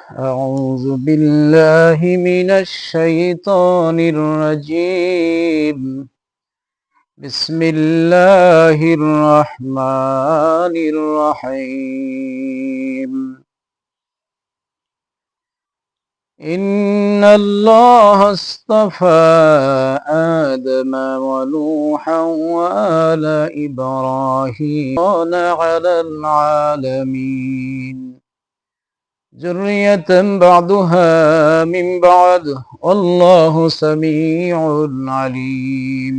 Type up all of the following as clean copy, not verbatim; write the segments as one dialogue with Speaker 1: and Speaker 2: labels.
Speaker 1: أعوذ بالله من الشيطان الرجيم. بسم الله الرحمن الرحيم. إن الله اصطفى آدم ونوحا وآل إبراهيم على العالمين ذرية بعضها من بعد والله سميع عليم.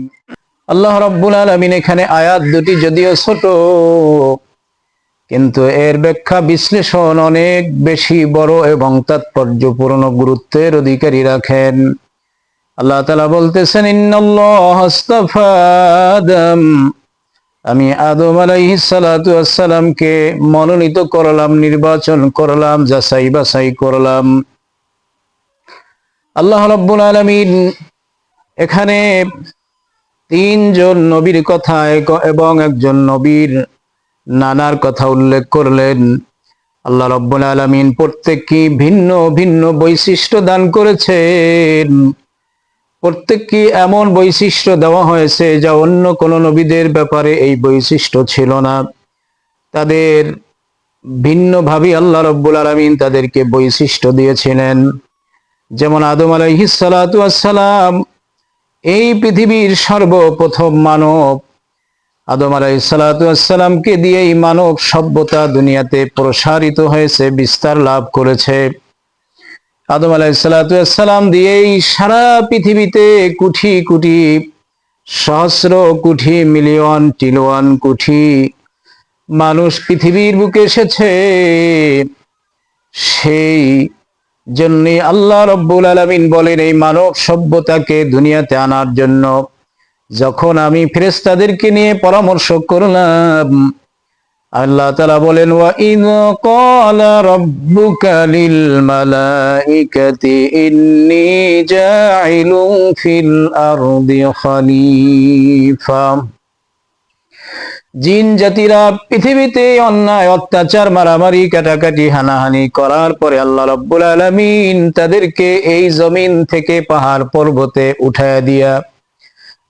Speaker 1: আল্লাহ রাব্বুল আলামিন এখানে আয়াত দুটি যদিও ছোট, কিন্তু এর ব্যাখ্যা বিশ্লেষণ অনেক বেশি বড় এবং তাৎপর্যপূর্ণ গুরুত্বের অধিকারী রাখেন। আল্লাহ তাআলা বলতেছেন, ইন্নাল্লাহা আস্তাফা আদম, আমি আদম আলাইহিস সালাতু ওয়াসসালামকে মনোনীত করলাম, নির্বাচন করলাম, যাচাই বাছাই করলাম। আল্লাহ রাব্বুল আলামিন এখানে তিনজন নবীর কথা এবং একজন নবীর নানার কথা উল্লেখ করলেন। আল্লাহ রাব্বুল আলামিন প্রত্যেককে ভিন্ন ভিন্ন বৈশিষ্ট্য দান করেছেন। প্রত্যেককে এমন বৈশিষ্ট্য দেওয়া হয়েছে যা অন্য কোন নবীদের ব্যাপারে এই বৈশিষ্ট্য ছিল না। তাদের ভিন্নভাবে আল্লাহ রাব্বুল আলামিন তাদেরকে বৈশিষ্ট্য দিয়েছিলেন। যেমন আদম আলাইহিস সালাতু ওয়াসসালাম এই পৃথিবীর সর্বপ্রথম মানব। আদম আলাইহিস সালাতু ওয়াসসালামকে দিয়েই মানব সভ্যতা দুনিয়াতে প্রসারিত হয়েছে, বিস্তার লাভ করেছে। আদম আলাইহিস সালাতু ওয়াসসালাম দিয়েই সারা পৃথিবীতে কোটি কোটি, সহস্র কোটি, মিলিয়ন, ট্রিলিয়ন কোটি মানুষ পৃথিবীর বুকে এসেছে। সেই জন্যই আল্লাহ রাব্বুল আলামিন বলেন, এই মানব সভ্যতাকে দুনিয়াতে আনার জন্য যখন আমি ফেরেশতাদেরকে নিয়ে পরামর্শ করলাম, আল্লাহ তাআলা বলেন, ওয়া ইয ক্বালা রাব্বুকা লিল মালাইকাতি ইন্নী জাইলুন ফিল আরদি খলিফা। জিন জাতিরা পৃথিবীতে অন্যায়, অত্যাচার, মারামারি, কাটাকাটি, হানাহানি করার পরে আল্লাহ রাব্বুল আলামিন তাদেরকে এই জমিন থেকে পাহাড় পর্বতে উঠায়া দিয়া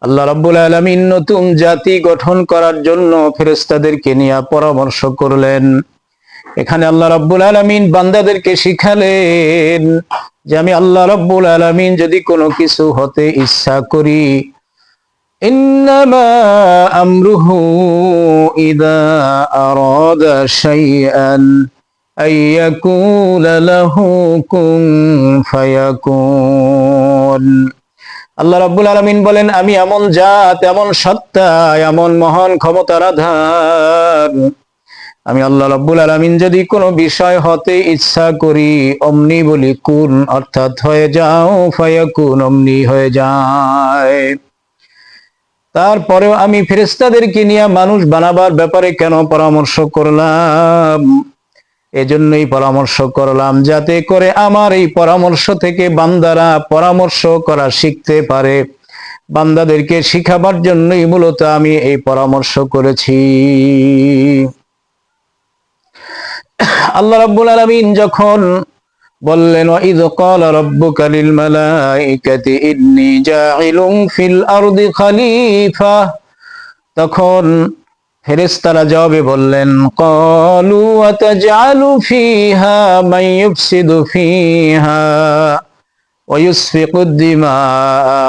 Speaker 1: আল্লাহ রাব্বুল আলামিন নতুন জাতি গঠন করার জন্য ফেরেশতাদেরকে নিয়ে পরামর্শ করলেন। এখানে আল্লাহ রাব্বুল আলামিন বান্দাদেরকে শিখালেন যে আমি আল্লাহ রাব্বুল আলামিন যদি কোনো কিছু হতে ইচ্ছা করি, ইন্নামা আমরুহু ইযা আরাদা শাইআন আইয়াকুলা লাহু কুন ফায়াকুন। আল্লাহ রাব্বুল আলামিন বলেন, আমি এমন জাত, এমন সত্তা, এমন মহান ক্ষমতার আধার। আমি আল্লাহ রাব্বুল আলামিন যদি কোনো বিষয় হতে ইচ্ছা করি, অমনি বলি কুন, অর্থাৎ হয়ে যাও, ফায়াকুন, অমনি হয়ে যায়। তারপরেও আমি ফেরেশতাদেরকে নিয়ে মানুষ বানাবার ব্যাপারে কেন পরামর্শ করলাম? এজন্যই পরামর্শ করলাম যাতে করে আমার এই পরামর্শ থেকে বান্দারা পরামর্শ করা শিখতে পারে। বান্দাদেরকে শিখাবার জন্যই মূলত আমি এই পরামর্শ করেছি। আল্লাহ রাব্বুল আলামিন যখন বললেন, ওয়া ইয ক্বালা রাব্বুকা লিল মালাইকাতি ইন্নী জাইলুন ফিল আরদি খলিফা, তখন ফেরেশতারা জবাবে বললেন, ক্বালু আতাজআলু ফিহা মান ইউফসিদু ফিহা ওয়া ইউসফিকুদ দিমা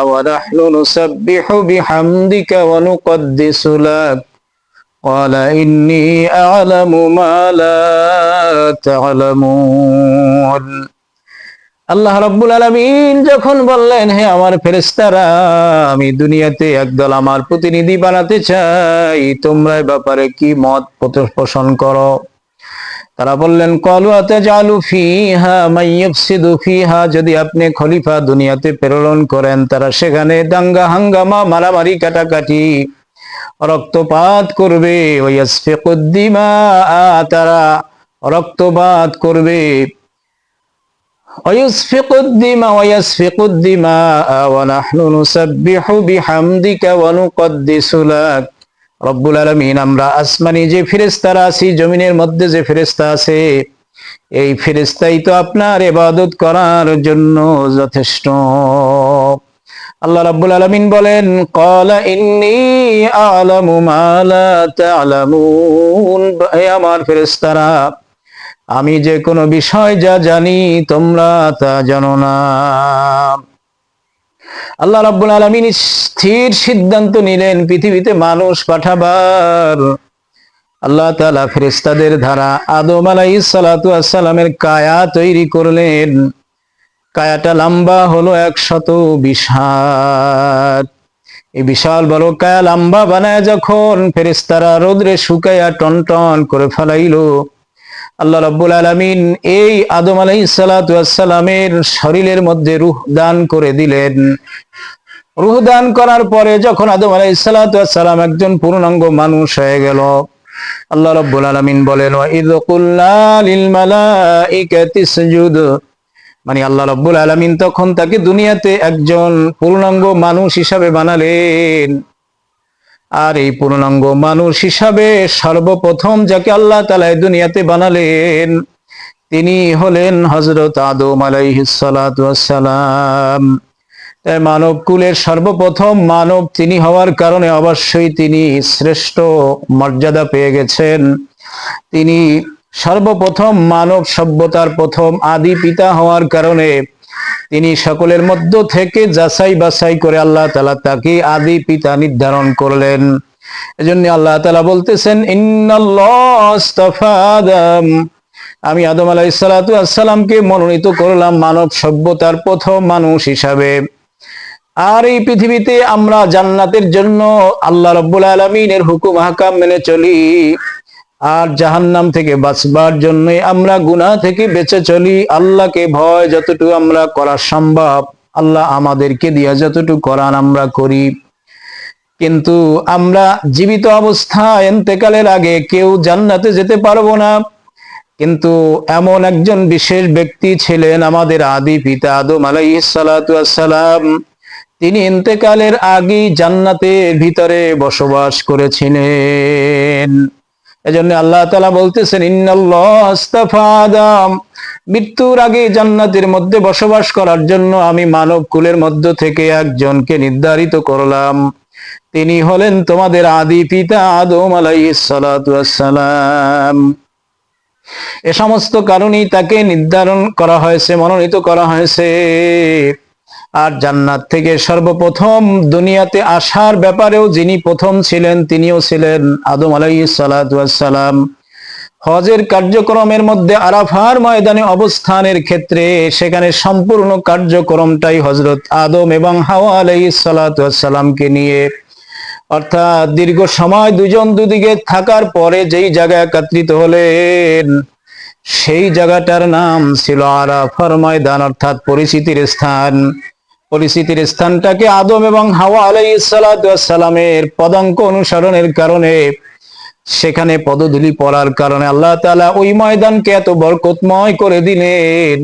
Speaker 1: ওয়া নাহনু নুসাব্বিহু বিহামদিকা ওয়া নুকদ্দিসু লাক ক্বালা ইন্নী আ'লামু মা লা তা'লামুন। আল্লাহ রাব্বুল আলামিন যখন বললেন, হে আমার ফেরেশতারা, আমি দুনিয়াতে একদল আমার প্রতিনিধি বানাতে চাই, তোমরা এই ব্যাপারে কি মত পোষণ করো? তারা বললেন, ক্বালু আতাজআলু ফিহা মান ইউফসিদু ফিহা, যদি আপনি খলিফা দুনিয়াতে প্রেরণ করেন, তারা সেখানে দাঙ্গা হাঙ্গামা, মারামারি, কাটাকাটি, রক্তপাত করবে। ওয়া ইয়াসফিকুদ দিমা, তারা রক্তপাত করবে। রব্বুল আলামিন, আমরা আসমানি যে ফেরেশতারা আছি, জমিনের মধ্যে যে ফেরেশতা আছে, এই ফেরেশতাই তো আপনার ইবাদত করার জন্য যথেষ্ট। আল্লাহ রাব্বুল আলামিন বলেন, ক্বালা ইন্নী আ'লামু মা লা তা'লামুন, হে আমার ফেরেশতারা, আমি যে কোনো বিষয় যা জানি তোমরা তা জানো না। আল্লাহ রাব্বুল আলামিন স্থির সিদ্ধান্ত নিলেন পৃথিবীতে মানুষ পাঠাবার। আল্লাহ তাআলা ফেরেশতাদের দ্বারা আদম আলাইহিস সালাতু ওয়াস সালামের কায়া তৈরি করলেন। কায়াটা লম্বা হলো 120 হাত। এই বিশাল বড় কায়া লম্বা বানায় যখন ফেরেশতারা রোদ্রে শুকায়া টনটন করে ফেলাইলো, আল্লাহ রাব্বুল আলামিন এই আদম আলাইহিস সালাতু ওয়াস সালামের শরীরের মধ্যে রূহ দান করে দিলেন। রূহ দান করার পরে যখন আদম আলাইহিস সালাতু ওয়াস সালাম একজন পূর্ণাঙ্গ মানুষ হয়ে গেল, আল্লাহ রাব্বুল আলামিন বলেন, ওয়া ইয কুলনা লিল মালাইকাতি ইসজুদ, মানে আল্লাহ রাব্বুল আলামিন তখন তাকে দুনিয়াতে একজন পূর্ণাঙ্গ মানুষ হিসাবে বানালেন। আর এই পূর্ণাঙ্গ মানুষ হিসাবে সর্বপ্রথম যাকে আল্লাহ তাআলা দুনিয়াতে বানালেন তিনি হলেন হযরত আদম আলাইহিস সালাতু ওয়াস সালাম। তাই মানব কুলের সর্বপ্রথম মানব তিনি হওয়ার কারণে অবশ্যই তিনি শ্রেষ্ঠ মর্যাদা পেয়ে গেছেন। তিনি সর্বপ্রথম মানব সভ্যতার প্রথম আদি পিতা হওয়ার কারণে তিনি সকলের মধ্য থেকে যাচাই বাছাই করে আল্লাহ তাআলা তাকে আদি পিতা নির্ধারণ করলেন। এজন্য আল্লাহ তাআলা বলতেছেন, ইন্নাল্লাহ আস্তাফা আদম, আমি আদম আলাইহিস সালাতু ওয়াস সালামকে মনোনীত করলাম মানব সভ্যতার প্রথম মানুষ হিসাবে। আর এই পৃথিবীতে আমরা জান্নাতের জন্য আল্লাহ রাব্বুল আলামিনের হুকুম আহকাম মেনে চলি, আর জাহান্নাম থেকে বাঁচবার জন্য আমরা গুনাহ থেকে বেঁচে চলি। আল্লাহকে ভয় যতটুকু আমরা করা সম্ভব আল্লাহ আমাদেরকে দিয়া যতটুকু করান আমরা করি। কিন্তু আমরা জীবিত অবস্থায় ইন্তেকালের আগে কেউ জান্নাতে যেতে পারবো না। কিন্তু এমন একজন বিশেষ ব্যক্তি ছিলেন আমাদের আদি পিতা আদম আলাইহিস সালাতু ওয়াস সালাম, তিনি ইন্তেকালের আগেই জান্নাতের ভিতরে বসবাস করেছিলেন। এজন্য আল্লাহ তাআলা বলতেছেন, ইন্নাল্লাহ আস্তাফা আদম, মৃত্যুর আগে জান্নাতের মধ্যে বসবাস করার জন্য আমি মানব কুলের মধ্য থেকে একজনকে নির্ধারিত করলাম। তিনি হলেন তোমাদের আদি পিতা আদম আলাইহিস সালাতু ওয়াস সালাম। এ সমস্ত কারণেই তাকে নির্ধারণ করা হয়েছে, মনোনীত করা হয়েছে। আর জান্নাত থেকে সর্বপ্রথম দুনিয়াতে আসার ব্যাপারেও যিনি প্রথম ছিলেন তিনিও ছিলেন আদম আলাইহিস সালাতু ওয়াস সালাম। হজের কার্যক্রমের মধ্যে আরাফার ময়দানে অবস্থানের ক্ষেত্রে সেখানে সম্পূর্ণ কার্যক্রমটাই হযরত আদম এবং হাওয়া আলাইহিস সালাতু ওয়াস সালামকে নিয়ে, অর্থাৎ দীর্ঘ সময় দুজন দুদিকে থাকার পরে যেই জায়গায় একত্রিত হলেন সেই জায়গাটার নাম ছিল আরাফার ময়দান, অর্থাৎ পরিচিতির স্থান। পরিচিতির স্থানটাকে আদম এবং হাওয়া আলাইহিস সালাতু ওয়াস সালামের পদাঙ্ক অনুসরণের কারণে, সেখানে পদধূলি পড়ার কারণে আল্লাহ তাআলা ওই ময়দানকে এত বরকতময় করে দিলেন।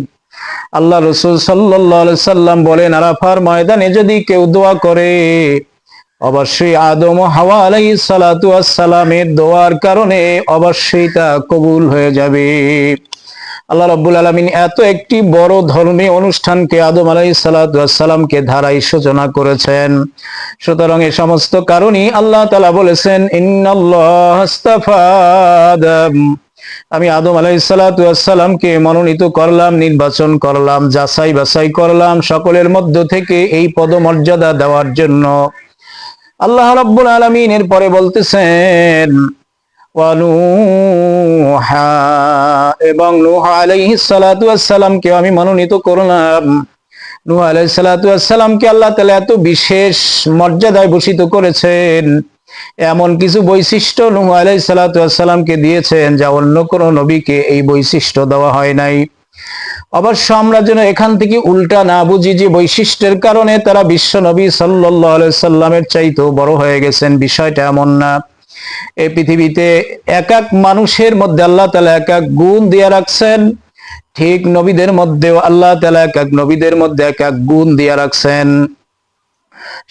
Speaker 1: আল্লাহ রাসূল সাল্লাল্লাহু আলাইহি সাল্লাম বলেন, আরাফার ময়দানে যদি কেউ দোয়া করে অবশ্যই আদম ও হাওয়া আলাইহিস সালাতু ওয়াস সালামের দোয়ার কারণে অবশ্যই তা কবুল হয়ে যাবে। আল্লাহ রাব্বুল আলামিন এত একটি বড় ধর্মীয় অনুষ্ঠানকে আদম আলাইহিস সালাতু ওয়াস সালামকে ধারাই সূচনা করেছেন। সুতরাং এই সমস্ত কারণেই আল্লাহ তাআলা বলেছেন, ইন্নাল্লাহ আস্তাফা আদম, আমি আদম আলাইহিস সালাতু ওয়াস সালামকে মনোনীত করলাম, নির্বাচন করলাম, যাচাই বাছাই করলাম সকলের মধ্য থেকে এই পদমর্যাদা দেওয়ার জন্য। আল্লাহ রাব্বুল আলামিন এর পরে বলতেছেন, ওয়া নূহা, এবং নূহ আলাইহিস সালাতু ওয়াস সালামকে আমি মনোনীত করলাম। নূহ আলাইহিস সালাতু ওয়াস সালামকে আল্লাহ তাআলা এত বিশেষ মর্যাদায় ভূষিত করেছেন, এমন কিছু বৈশিষ্ট্য নূহ আলাইহিস সালাতু ওয়াস সালামকে দিয়েছেন যা অন্য কোন নবীকে এই বৈশিষ্ট্য দেওয়া হয় নাই। অবশ্য আমরা যেন এখান থেকে উল্টা না বুঝি যে বৈশিষ্ট্যের কারণে তারা বিশ্ব নবী সাল্লাল্লাহু আলাইহি সাল্লামের চাইতেও বড় হয়ে গেছেন, বিষয়টা এমন না। এই পৃথিবীতে এক এক মানুষের মধ্যে আল্লাহ তাআলা এক এক গুণ দিয়ে রাখছেন, ঠিক নবীদের মধ্যেও আল্লাহ তাআলা এক এক নবীদের মধ্যে এক এক গুণ দিয়ে রাখছেন।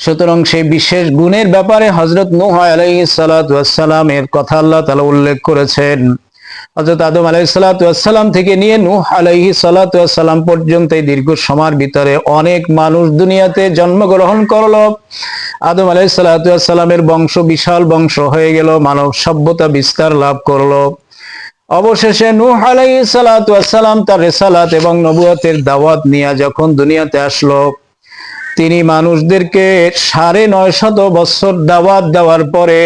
Speaker 1: সুতরাং সেই বিশেষ গুণের ব্যাপারে হযরত নূহ আলাইহিস সালাতু ওয়াস সালামের কথা আল্লাহ তাআলা উল্লেখ করেছেন। হযরত আদম আলাইহিস সালাতু ওয়াস সালাম থেকে নিয়ে নূহ আলাইহিস সালাতু ওয়াস সালাম পর্যন্ত এই দীর্ঘ সময়ের ভিতরে অনেক মানুষ দুনিয়াতে জন্মগ্রহণ করলো। আদম আলাইহিস সালাতু ওয়াস সালামের বংশ বিশাল বংশ হয়ে গেল, মানব সভ্যতা বিস্তার লাভ করলো। অবশেষে নূহ আলাইহিস সালাতু ওয়াস সালাম তার রিসালাত এবং নবুয়তের দাওয়াত নিয়ে যখন দুনিয়াতে আসলো, তিনি মানুষদেরকে ৯৫০ বছর দাওয়াত দেওয়ার পরে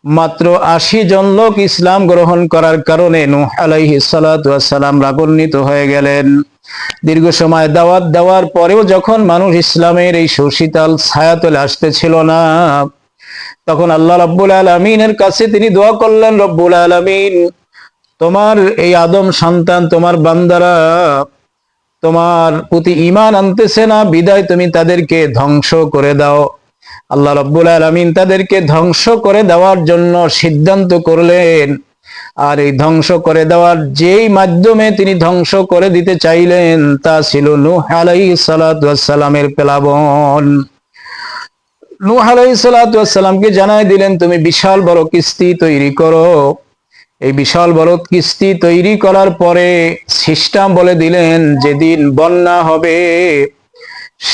Speaker 1: মাত্র ৮০ জন লোক ইসলাম গ্রহণ করার কারণে নূহ আলাইহিস সালাতু ওয়াস সালাম রাগান্বিত হয়ে গেলেন। দীর্ঘ সময় দাওয়াত দেওয়ার পরেও যখন মানুষ ইসলামের এই সুশীতল ছায়াতলে আসতেছিল না, তখন আল্লাহ রাব্বুল আলামিনের কাছে তিনি দোয়া করলেন, রব্বুল আলামিন, তোমার এই আদম সন্তান, তোমার বান্দারা তোমার প্রতি ঈমান আনতেছে না, বিদায় তুমি তাদেরকে ধ্বংস করে দাও। আল্লাহ রাব্বুল আলামিন তাদেরকে ধ্বংস করে দেওয়ার জন্য সিদ্ধান্ত করলেন। আর এই ধ্বংস করে দেওয়ার যেই মাধ্যমে তিনি ধ্বংস করে দিতে চাইলেন তা ছিল নূহ আলাইহিস সালাতু ওয়াস সালামের প্লাবন। নূহ আলাইহিস সালাতু ওয়াস সালামকে জানাই দিলেন, তুমি বিশাল বড় কিস্তি তৈরি করো। এই বিশাল বড় কিস্তি তৈরি করার পরে সিস্টেম বলে দিলেন, যেদিন বন্যা হবে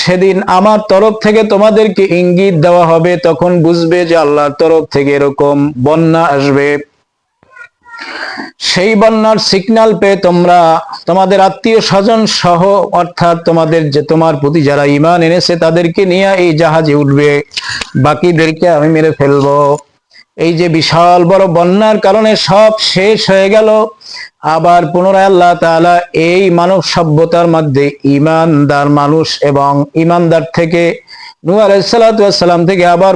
Speaker 1: সেদিন আমার তরফ থেকে তোমাদেরকে ইঙ্গিত দেওয়া হবে, তখন বুঝবে যে আল্লাহর তরফ থেকে এরকম বন্যা আসবে। সেই বন্যার সিগন্যাল পেয়ে তোমরা তোমাদের আত্মীয় স্বজন সহ, অর্থাৎ তোমার প্রতি যারা ঈমান এনেছে তাদেরকে নিয়ে এই জাহাজে উঠবে, বাকিদেরকে আমি মেরে ফেলবো। এই যে বিশাল বড় বন্যার কারণে সব শেষ হয়ে গেল, আবার পুনরায় আল্লাহ তাআলা এই মানব সভ্যতার মধ্যে ঈমানদার মানুষ এবং ঈমানদার থেকে নূহ আলাইহিস সালাতু ওয়াস সালাম থেকে আবার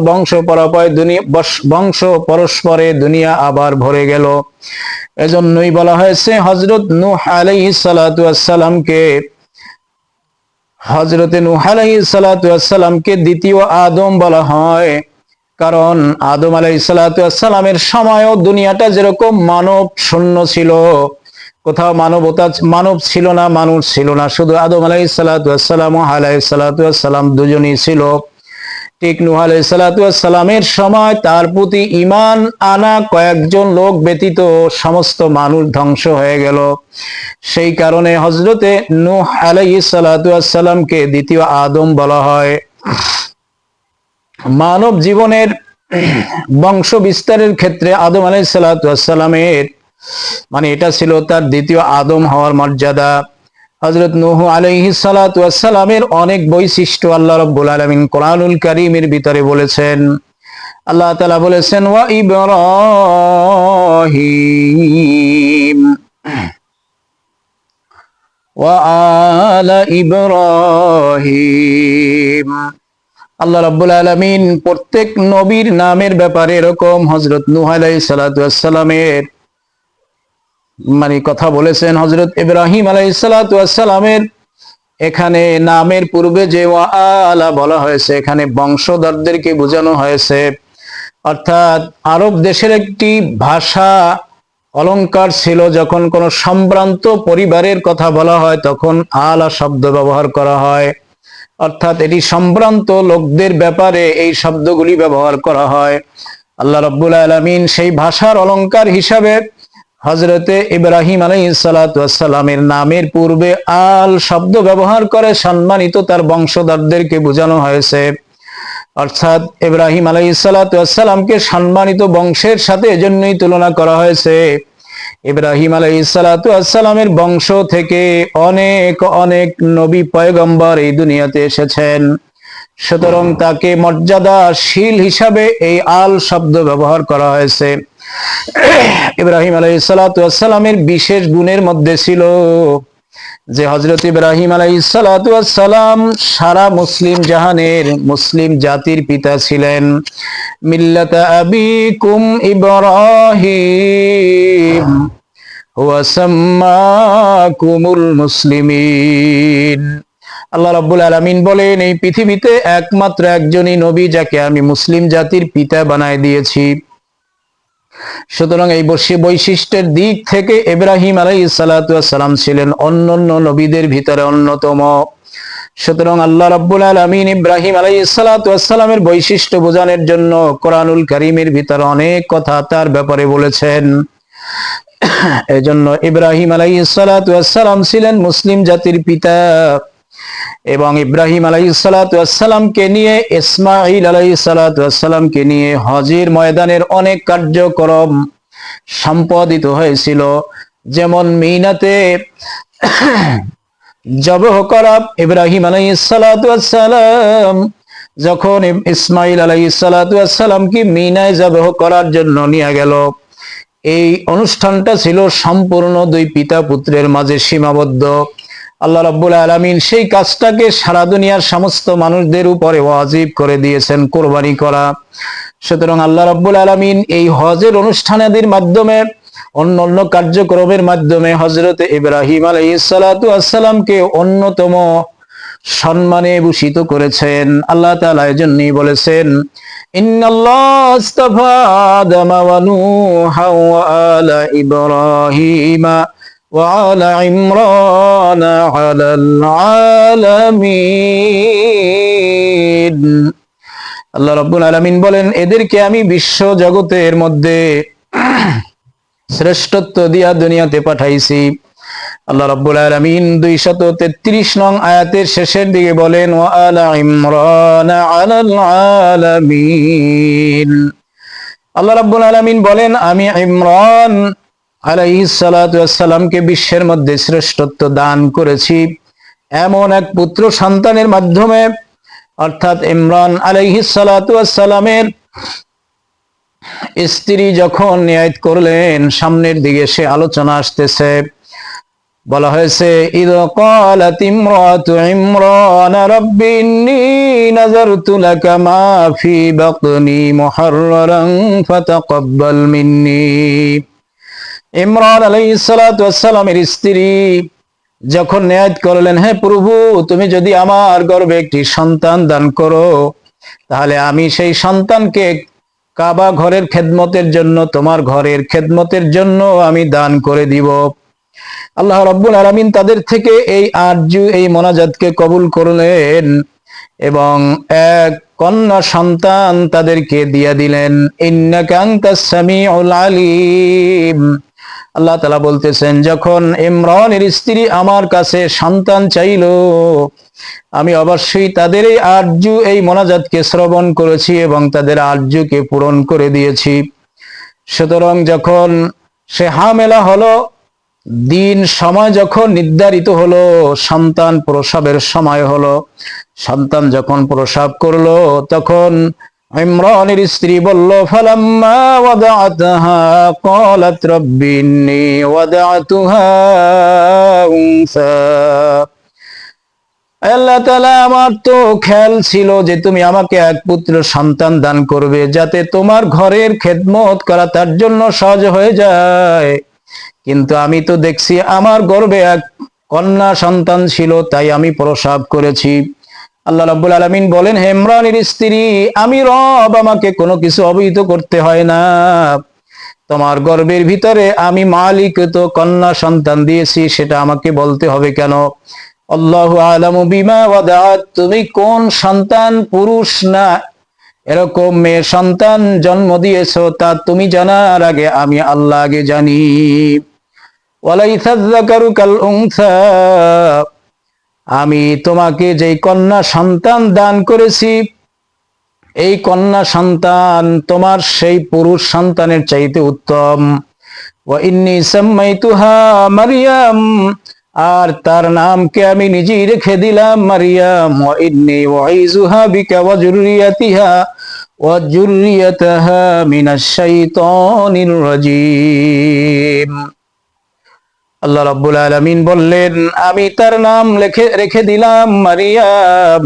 Speaker 1: বংশ পরস্পরে দুনিয়া আবার ভরে গেল। এজন্যই বলা হয়েছে হযরত নূহ আলাইহিস সালাতু ওয়াস সালামকে, হযরতে নূহ আলাইহিস সালাতু ওয়াস সালামকে দ্বিতীয় আদম বলা হয়। কারণ আদম আলাইহিস সালাতু ওয়াস সালামের সময়ও দুনিয়াটা যেরকম মানব শূন্য ছিল, কোথাও মানব ছিল না, মানুষ ছিল না, শুধু আদম আলাইহিস সালাতু ওয়াস সালাম ও হাওয়া আলাইহিস সালাতু ওয়াস সালাম দুজনই ছিল। ঠিক নূহ আলাইহিস সালাতু ওয়াস সালামের সময় তার প্রতি ঈমান আনা কয়েকজন লোক ব্যতীত সমস্ত মানুষ ধ্বংস হয়ে গেল। সেই কারণে হযরতে নূহ আলাইহিস সালাতু ওয়াস সালামকে দ্বিতীয় আদম বলা হয়। মানব জীবনের বংশ বিস্তারের ক্ষেত্রে আদম আলাইহিস সালাতু ওয়াস সালামের এটা ছিল তার দ্বিতীয় আদম হওয়ার মর্যাদা। হযরত নূহ আলাইহিস সালাতু ওয়াস সালামের অনেক বৈশিষ্ট্য আল্লাহ রাব্বুল আলামিন কোরআনুল কারীমের ভিতরে বলেছেন। আল্লাহ তাআলা বলেছেন, ওয়া ইব্রাহিম ওয়া আলা ইব্রাহিম। আল্লাহ রাব্বুল আলামিন প্রত্যেক নবীর নামের ব্যাপারে এরকম হযরত নূহ আলাইহিস সালাতু ওয়াস সালামের কথা বলেছেন। হযরত ইব্রাহিম আলাইহিস সালাতু ওয়াস সালামের এখানে নামের পূর্বে যে ওয়া আলা বলা হয়েছে, এখানে বংশধরদেরকে বোঝানো হয়েছে। অর্থাৎ আরব দেশের একটি ভাষা অলংকার ছিল, যখন কোনো সম্ভ্রান্ত পরিবারের কথা বলা হয় তখন আলা শব্দ ব্যবহার করা হয়। অর্থাৎ এটি সম্ভ্রান্ত লোকদের ব্যাপারে এই শব্দগুলি ব্যবহার করা হয়। আল্লাহ রাব্বুল আলামিন সেই ভাষার অলংকার হিসাবে হযরতে ইব্রাহিম আলাইহিস সালাতু ওয়াস সালামের নামের পূর্বে আল শব্দ ব্যবহার করে সম্মানিত তার বংশধরদেরকে বোঝানো হয়েছে। অর্থাৎ ইব্রাহিম আলাইহিস সালাতু ওয়াস সালামকে সম্মানিত বংশের সাথে এজন্যই তুলনা করা হয়েছে। ইব্রাহিম আলাইহিস সালাতু ওয়াস সালামের বংশ থেকে অনেক অনেক নবী পয়গম্বর এই দুনিয়াতে এসেছেন, সুতরাং তাকে মর্যাদাশীল হিসাবে এই আল শব্দ ব্যবহার করা হয়েছে। ইব্রাহিম আলাইহিস সালাতু ওয়াস সালামের বিশেষ গুণের মধ্যে ছিল যে হযরত ইব্রাহিম আলাইহিস সালাতু ওয়াস সালাম সারা মুসলিম জাহানের মুসলিম জাতির পিতা ছিলেন। মিল্লাতা আবিকুম ইব্রাহিম ওয়া সাম্মাকুমুল মুসলিমিন। আল্লাহ রাব্বুল আলামিন বলেন, এই পৃথিবীতে একমাত্র একজনই নবী যাকে আমি মুসলিম জাতির পিতা বানায় দিয়েছি। সুতরাং এই বৈশিষ্ট্যের দিক থেকে ইব্রাহিম আলাইহিস সালাতু ওয়াস সালাম ছিলেন অন্যান্য নবীদের ভিতরে অন্যতম। সুতরাং আল্লাহ রাব্বুল আলামিন ইব্রাহিম আলাইহিস সালাতু ওয়াস সালামের বৈশিষ্ট্য বোঝানোর জন্য কোরআনুল কারীমের ভিতরে অনেক কথা তার ব্যাপারে বলেছেন। এজন্য ইব্রাহিম আলাইহিস সালাতু ওয়াস সালাম ছিলেন মুসলিম জাতির পিতা, এবং ইব্রাহিম আলাইহিস সালাতু ওয়াস সালামকে নিয়ে ইসমাঈল আলাইহিস সালাতু ওয়াস সালামকে নিয়ে হজের ময়দানের অনেক কার্যক্রম সম্পাদিত হয়েছিল। যেমন মিনাতে জবহ করা, ইব্রাহিম আলাইহিস সালাতু ওয়াস সালাম যখন ইসমাঈল আলাইহিস সালাতু ওয়াস সালামকে মিনায় জবহ করার জন্য নিয়ে গেল, এই অনুষ্ঠানটা ছিল সম্পূর্ণ দুই পিতা পুত্রের মাঝে সীমাবদ্ধ। আল্লাহ রাব্বুল আলামিন সেই কাজটাকে সারা দুনিয়ার সমস্ত মানুষদের উপরে ওয়াজিব করে দিয়েছেন কোরবানি করা। সুতরাং আল্লাহ রাব্বুল আলামিন এই হজের অনুষ্ঠানাদির মাধ্যমে, অন্যান্য কার্যক্রমের মাধ্যমে হযরত ইব্রাহিম আলাইহিস সালাতু ওয়াস সালামকে অন্যতম সম্মানে ভূষিত করেছেন। আল্লাহ তাআলা এজন্যই বলেছেন, ইন্নাল্লাহ আস্তাফা আদামা ওয়া নূহা ওয়া আলা ইব্রাহিমা ওয়া আলা ইমরান আলাল আলামিন। আল্লাহ রাব্বুল আলামিন বলেন, এদেরকে আমি বিশ্ব জগতের মধ্যে শ্রেষ্ঠত্ব দিয়া দুনিয়াতে পাঠাইছি। আল্লাহ রাব্বুল আলামিন 233 নং আয়াতের শেষের দিকে বলেন, ওয়া আলা ইমরান আলাল আলামিন। আল্লাহ রাব্বুল আলামিন বলেন, আমি ইমরান আলাইহিস সালাতু ওয়াস সালামকে বিশ্বের মধ্যে শ্রেষ্ঠত্ব দান করেছি এমন এক পুত্র সন্তানের মাধ্যমে। অর্থাৎ ইমরান আলাইহিস সালাতু ওয়াস সালামের স্ত্রী যখন নিয়াত করলেন, সামনের দিকে সে আলোচনা আসতেছে, বলা হয়েছে, ইদ ক্বালাত ইমরাতু ইমরান রাব্বি ইন্নী নাযারতু লাকা মা ফি বাতনি মুহাররারান ফাতাকাব্বাল মিন্নি। ইমরান আলাইহিস সালাতু ওয়াস সালামের স্ত্রী যখন নিয়াত করলেন, হে প্রভু, তুমি যদি আমার গর্ভে একটি সন্তান দান করো, তাহলে আমি সেই সন্তানকে কাবা ঘরের খেদমতের জন্য, তোমার ঘরের খেদমতের জন্য আমি দান করে দিব। আল্লাহ রাব্বুল আলামিন তাদের থেকে এই আরজু, এই মোনাজাতকে কবুল করলেন এবং এক কন্যা সন্তান তাদেরকে দিয়ে দিলেন। ইন্নাকা আনতাস সামিউল আলিম। আল্লাহ তাআলা বলতেছেন, যখন ইমরানের স্ত্রী আমার কাছে সন্তান চাইল, আমি অবশ্যই তাদের এই আরজু, এই মোনাজাতকে শ্রবণ করেছি এবং তাদের আরজুকে পূরণ করে দিয়েছি। সুতরাং যখন সে হামেলা হলো, দিন সময় যখন নির্ধারিত হলো, সন্তান প্রসবের সময় হলো, সন্তান যখন প্রসব করলো, তখন ইমরানের স্ত্রী বলল, ফালাম্মা ওয়াদাআতহা ক্বালাত রাব্বি ইন্নী ওয়াদাআতুহা উনসা। আল্লাহ তাআলা, আমার তো খেয়াল ছিল যে তুমি আমাকে এক পুত্র সন্তান দান করবে, যাতে তোমার ঘরের খেদমত করা তার জন্য সহজ হয়ে যায়। কিন্তু আমি তো দেখছি আমার গর্ভে এক কন্যা সন্তান ছিল, তাই আমি প্রসব করেছি। আল্লাহ রাব্বুল আলামিন বলেন, হে ইমরানের স্ত্রী, আমি রব, আমাকে কোনো কিছু অবহিত করতে হয় না। তোমার গর্ভের ভিতরে আমি মালিক তো কন্যা সন্তান দিয়েছি, সেটা আমাকে বলতে হবে কেন? আল্লাহু আলামু বিমা ওয়াদাআত। তুমি কোন সন্তান, পুরুষ না এরকম মেয়ে সন্তান জন্ম দিয়েছো, তা তুমি জানার আগে আমি আল্লাহ আগে জানি। ওয়ালাইসায যাকারু কাল উনসা। আমি তোমাকে যেই কন্যা সন্তান দান করেছি, এই কন্যা সন্তান তোমার সেই পুরুষ সন্তানের চাইতে উত্তম। ওয়া ইন্নী সাম্মাইতুহা মারইয়াম। আর তার নামকে আমি নিজেই রেখে দিলাম মারিয়াম। ওয়া ইন্নী উঈযুহা বিকা ওয়া যুররিয়াতিহা ওয়া যুররিয়াতাহা মিনাশ শাইতানির রাজীম। আল্লাহ রাব্বুল আলামিন বললেন, আমি তার নাম রেখে দিলাম মারিয়াম,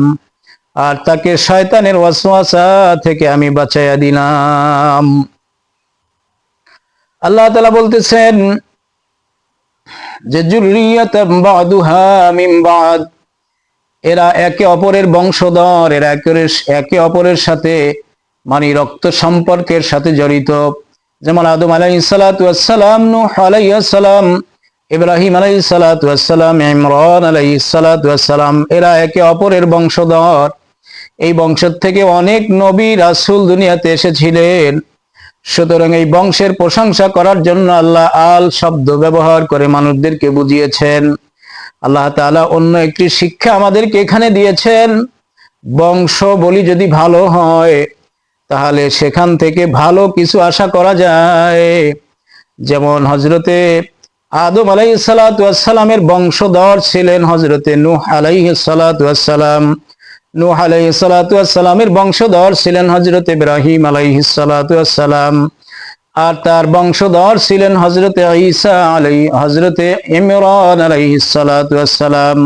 Speaker 1: আর তাকে শয়তানের ওয়াসওয়াসা থেকে আমি বাঁচাইয়া দিলাম। আল্লাহ তাআলা বলতেছেন যে যুররিয়াতাম বাদুহা মিন বাদ। এরা একে অপরের বংশধর, এরা একে অপরের সাথে মানে রক্ত সম্পর্কের সাথে জড়িত। যেমন আদম আলাইহিস সালাতু ওয়াস সালাম, নূহ আলাইহিস সালাম, ইব্রাহিম আলাইহিস সালাতু ওয়াস সালাম, ইমরান আলাইহিস সালাতু ওয়াস সালাম, এরা একে অপরের বংশধর। এই বংশ থেকে অনেক নবী রাসূল দুনিয়াতে এসেছিলেন। সুতরাং এই বংশের প্রশংসা করার জন্য আল্লাহ আল শব্দ ব্যবহার করে মানুষদেরকে বুঝিয়েছেন। আল্লাহ তাআলা অন্য একটি শিক্ষা আমাদেরকে এখানে দিয়েছেন, বংশ বলি যদি ভালো হয় তাহলে সেখান থেকে ভালো কিছু আশা করা যায়। যেমন হজরতে আদম আলাইহিস সালাতু ওয়াস সালামের বংশধর ছিলেন হজরতে নূহ আলাইহিস সালাতু ওয়াস সালাম। নূহ আলাইহিস সালাতু ওয়াস সালামের বংশধর ছিলেন হজরতে ইব্রাহিম আলাইহিস সালাতু ওয়াস সালাম। আর তার বংশধর ছিলেন হজরতে ইমরান আলাইহিস সালাতু ওয়াস সালাম।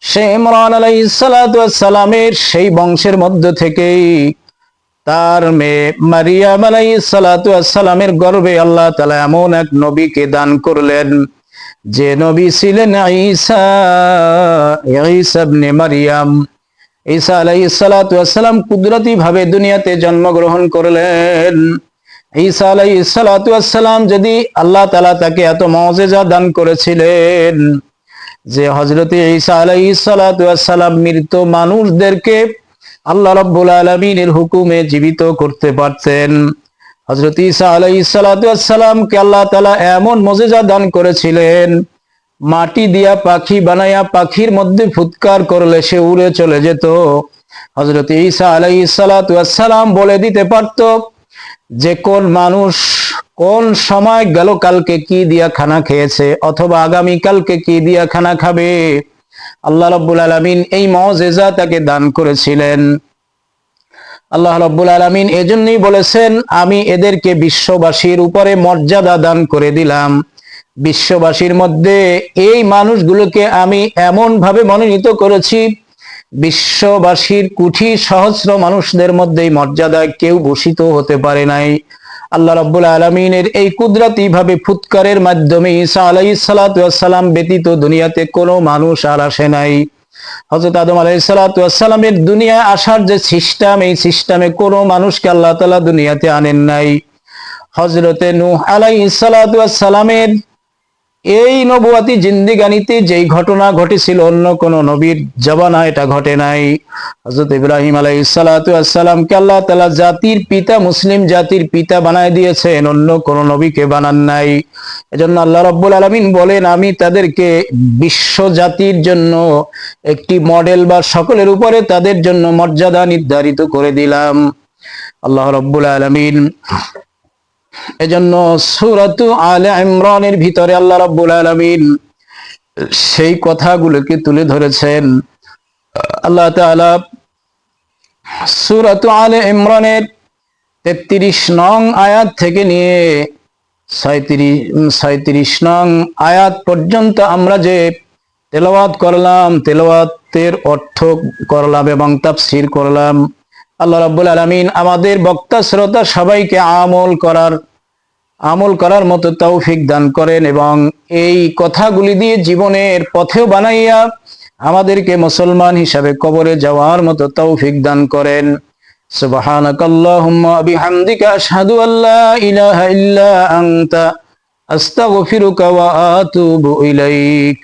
Speaker 1: সে ইমরান আলাইহিস সালাতু ওয়াস সালামের সেই বংশের মধ্য থেকেই তার মেয়ে মারিয়াম আলাইহিস সালাতু ওয়াস সালামের গর্ভে আল্লাহ তাআলা এমন এক নবীকে দান করলেন যে নবী ছিলেন ঈসা ইবনে মারিয়াম। ঈসা আলাইহিস সালাতু ওয়াস সালাম কুদরতি ভাবে দুনিয়াতে জন্মগ্রহণ করলেন। ঈসা আলাইহিস সালাতু ওয়াস সালাম যদি আল্লাহ তাআলা তাকে এত মুজিজা দান করেছিলেন যে হযরত ঈসা আলাইহিস সালাতু ওয়াস সালাম মৃত মানুষদেরকে আল্লাহ রাব্বুল আলামিনের হুকুমে জীবিত করতে পারতেন। হযরত ঈসা আলাইহিস সালাতু ওয়াস সালামকে আল্লাহ তাআলা এমন মুজিজা দান করেছিলেন, মাটি দিয়া পাখি বানায়া পাখির মধ্যে ফুৎকার করলে সে উড়ে চলে যেত। হযরত ঈসা আলাইহিস সালাতু ওয়াস সালাম বলে দিতে পারত যে কোন মানুষ কোন সময় গেল কালকে কি দিয়া খানা খেয়েছে অথবা আগামী কালকে কি দিয়া খানা খাবে। আল্লাহ রাব্বুল আলামিন এই মুজিজা তাকে দান করেছিলেন। আল্লাহ রাব্বুল আলামিন এজন্যই বলেছেন, আমি এদেরকে বিশ্ববাসীর উপরে মর্যাদা দান করে দিলাম। বিশ্ববাসীর মধ্যে এই মানুষগুলোকে আমি এমন ভাবে মনোনীত করেছি, বিশ্ববাসীর কোটি সহস্র মানুষদের মধ্যে এই মর্যাদায় কেউ ভূষিত হতে পারে নাই। আল্লাহ রাব্বুল আলামিনের এই কুদরতি ভাবে ফুৎকারের মাধ্যমে ঈসা আলাইহিস সালাতু ওয়াস সালাম ব্যতীত দুনিয়াতে কোনো মানুষ আর আসে নাই। হযরত আদম আলাইহিস সালাতু ওয়াস সালামের দুনিয়ায় আসার যে সিস্টেম, এই সিস্টেমে কোনো মানুষকে আল্লাহ তাআলা দুনিয়াতে আনেন নাই। হযরতে নূহ আলাইহিস সালাতু ওয়াস সালামের এই নবুয়াতি জিন্দেগানিতে যেই ঘটনা ঘটেছিল অন্য কোন নবীর জবানায় এটা ঘটে নাই। হযরত ইব্রাহিম আলাইহিস সালাতু ওয়াস সালামকে আল্লাহ তাআলা জাতির পিতা, মুসলিম জাতির পিতা বানায় দিয়েছেন, অন্য কোন নবীকে বানান নাই। এজন্য আল্লাহ রাব্বুল আলামিন বলেন, আমি তাদেরকে বিশ্ব জাতির জন্য একটি মডেল বা সকলের উপরে তাদের জন্য মর্যাদা নির্ধারিত করে দিলাম। আল্লাহ রাব্বুল আলামিন এজন্য সূরাতু আলে ইমরানের ভিতরে আল্লাহ রাব্বুল আলামিন সেই কথাগুলোকে তুলে ধরেছেন। আল্লাহ তাআলা সূরাতু আলে ইমরানের 33 নং আয়াত থেকে নিয়ে 37 নং আয়াত পর্যন্ত আমরা যে তেলাওয়াত করলাম, তেলাওয়াতের অর্থ করলাম এবং তাফসীর করলাম, আল্লাহ রাব্বুল আলামিন আমাদের বক্তা শ্রোতা সবাইকে আমল করার মতো তৌফিক দান করেন এবং এই কথাগুলি দিয়ে জীবনের পথেও বানাইয়া আমাদেরকে মুসলমান হিসাবে কবরে যাওয়ার মতো তৌফিক দান করেন। সুবহানাকাল্লাহুম্মা বিহামদিকা আশহাদু আল্লা ইলাহা ইল্লা আনতা আস্তাগফিরুকা ওয়া আতুবু ইলাইক।